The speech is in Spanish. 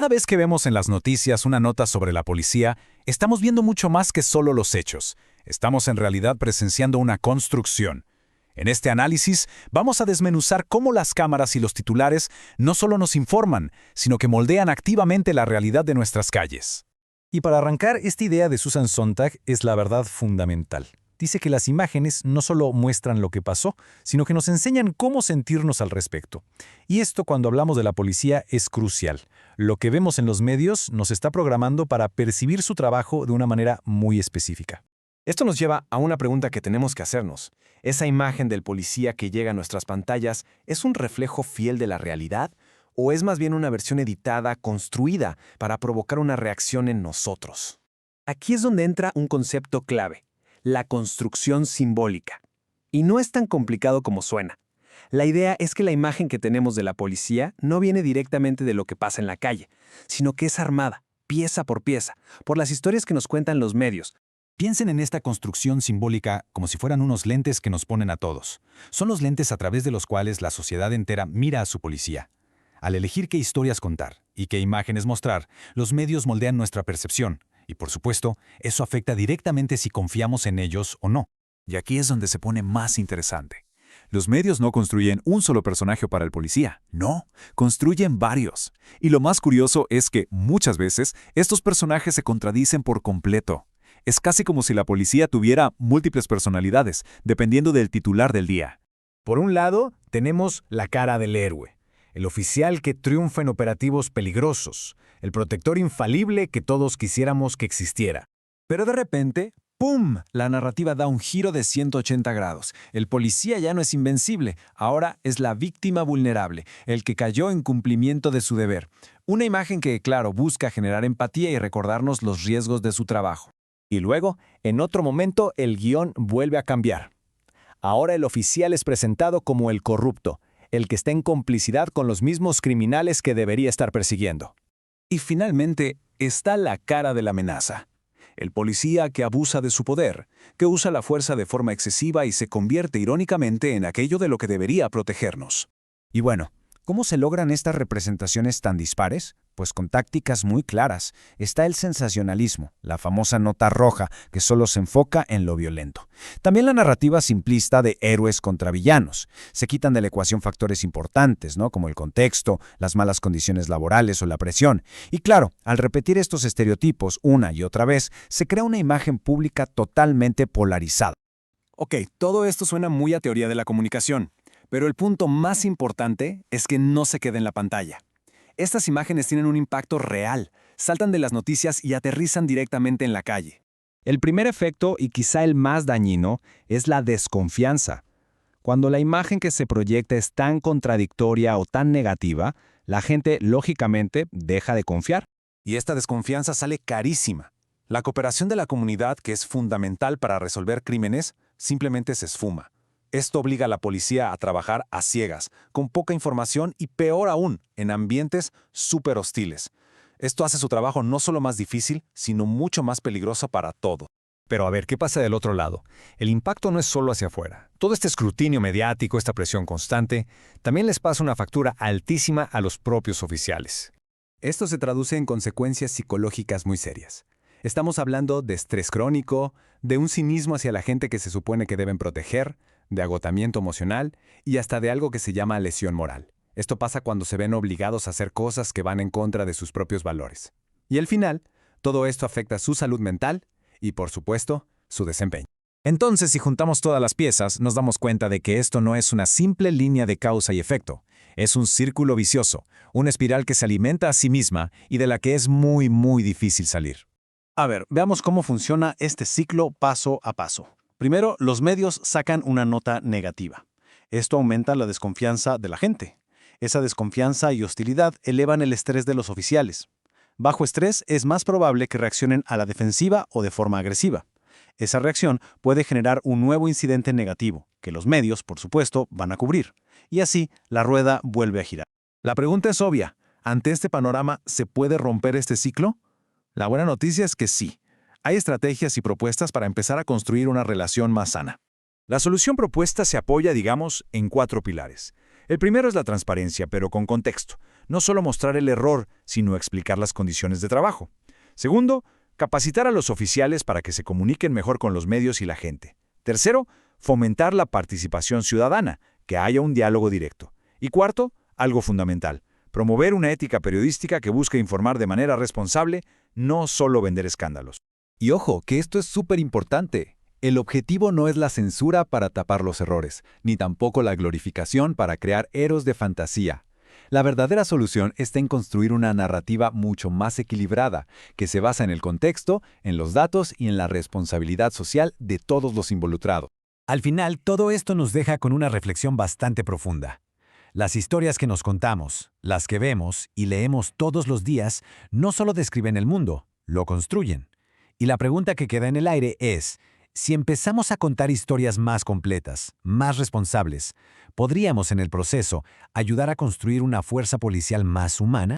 Cada vez que vemos en las noticias una nota sobre la policía, estamos viendo mucho más que solo los hechos. Estamos en realidad presenciando una construcción. En este análisis vamos a desmenuzar cómo las cámaras y los titulares no solo nos informan, sino que moldean activamente la realidad de nuestras calles. Y para arrancar, esta idea de Susan Sontag es la verdad fundamental. Dice que las imágenes no solo muestran lo que pasó, sino que nos enseñan cómo sentirnos al respecto. Y esto, cuando hablamos de la policía, es crucial. Lo que vemos en los medios nos está programando para percibir su trabajo de una manera muy específica. Esto nos lleva a una pregunta que tenemos que hacernos. ¿Esa imagen del policía que llega a nuestras pantallas es un reflejo fiel de la realidad? ¿O es más bien una versión editada, construida, para provocar una reacción en nosotros? Aquí es donde entra un concepto clave: la construcción simbólica. Y no es tan complicado como suena. La idea es que la imagen que tenemos de la policía no viene directamente de lo que pasa en la calle, sino que es armada, pieza por pieza, por las historias que nos cuentan los medios. Piensen en esta construcción simbólica como si fueran unos lentes que nos ponen a todos. Son los lentes a través de los cuales la sociedad entera mira a su policía. Al elegir qué historias contar y qué imágenes mostrar, los medios moldean nuestra percepción. Y por supuesto, eso afecta directamente si confiamos en ellos o no. Y aquí es donde se pone más interesante. Los medios no construyen un solo personaje para el policía, no, construyen varios. Y lo más curioso es que, muchas veces, estos personajes se contradicen por completo. Es casi como si la policía tuviera múltiples personalidades, dependiendo del titular del día. Por un lado, tenemos la cara del héroe, el oficial que triunfa en operativos peligrosos, el protector infalible que todos quisiéramos que existiera. Pero de repente, ¡pum!, la narrativa da un giro de 180 grados. El policía ya no es invencible, ahora es la víctima vulnerable, el que cayó en cumplimiento de su deber. Una imagen que, claro, busca generar empatía y recordarnos los riesgos de su trabajo. Y luego, en otro momento, el guión vuelve a cambiar. Ahora el oficial es presentado como el corrupto, el que está en complicidad con los mismos criminales que debería estar persiguiendo. Y finalmente está la cara de la amenaza. El policía que abusa de su poder, que usa la fuerza de forma excesiva y se convierte irónicamente en aquello de lo que debería protegernos. Y bueno, ¿cómo se logran estas representaciones tan dispares? Pues con tácticas muy claras. Está el sensacionalismo, la famosa nota roja, que solo se enfoca en lo violento. También la narrativa simplista de héroes contra villanos. Se quitan de la ecuación factores importantes, ¿no? Como el contexto, las malas condiciones laborales o la presión. Y claro, al repetir estos estereotipos una y otra vez, se crea una imagen pública totalmente polarizada. Ok, todo esto suena muy a teoría de la comunicación, pero el punto más importante es que no se queda en la pantalla. Estas imágenes tienen un impacto real, saltan de las noticias y aterrizan directamente en la calle. El primer efecto, y quizá el más dañino, es la desconfianza. Cuando la imagen que se proyecta es tan contradictoria o tan negativa, la gente, lógicamente, deja de confiar. Y esta desconfianza sale carísima. La cooperación de la comunidad, que es fundamental para resolver crímenes, simplemente se esfuma. Esto obliga a la policía a trabajar a ciegas, con poca información y peor aún, en ambientes súper hostiles. Esto hace su trabajo no solo más difícil, sino mucho más peligroso para todos. Pero a ver, ¿qué pasa del otro lado? El impacto no es solo hacia afuera. Todo este escrutinio mediático, esta presión constante, también les pasa una factura altísima a los propios oficiales. Esto se traduce en consecuencias psicológicas muy serias. Estamos hablando de estrés crónico, de un cinismo hacia la gente que se supone que deben proteger, de agotamiento emocional y hasta de algo que se llama lesión moral. Esto pasa cuando se ven obligados a hacer cosas que van en contra de sus propios valores. Y al final, todo esto afecta su salud mental y, por supuesto, su desempeño. Entonces, si juntamos todas las piezas, nos damos cuenta de que esto no es una simple línea de causa y efecto. Es un círculo vicioso, una espiral que se alimenta a sí misma y de la que es muy, muy difícil salir. A ver, veamos cómo funciona este ciclo paso a paso. Primero, los medios sacan una nota negativa. Esto aumenta la desconfianza de la gente. Esa desconfianza y hostilidad elevan el estrés de los oficiales. Bajo estrés es más probable que reaccionen a la defensiva o de forma agresiva. Esa reacción puede generar un nuevo incidente negativo, que los medios, por supuesto, van a cubrir. Y así, la rueda vuelve a girar. La pregunta es obvia. ¿Ante este panorama se puede romper este ciclo? La buena noticia es que sí. Hay estrategias y propuestas para empezar a construir una relación más sana. La solución propuesta se apoya, digamos, en 4 pilares. El primero es la transparencia, pero con contexto. no solo mostrar el error, sino explicar las condiciones de trabajo. Segundo, capacitar a los oficiales para que se comuniquen mejor con los medios y la gente. Tercero, fomentar la participación ciudadana, que haya un diálogo directo. Y cuarto, algo fundamental, promover una ética periodística que busque informar de manera responsable, no solo vender escándalos. Y ojo, que esto es súper importante. El objetivo no es la censura para tapar los errores, ni tampoco la glorificación para crear héroes de fantasía. La verdadera solución está en construir una narrativa mucho más equilibrada, que se basa en el contexto, en los datos y en la responsabilidad social de todos los involucrados. Al final, todo esto nos deja con una reflexión bastante profunda. Las historias que nos contamos, las que vemos y leemos todos los días, no solo describen el mundo, lo construyen. Y la pregunta que queda en el aire es, si empezamos a contar historias más completas, más responsables, ¿podríamos en el proceso ayudar a construir una fuerza policial más humana?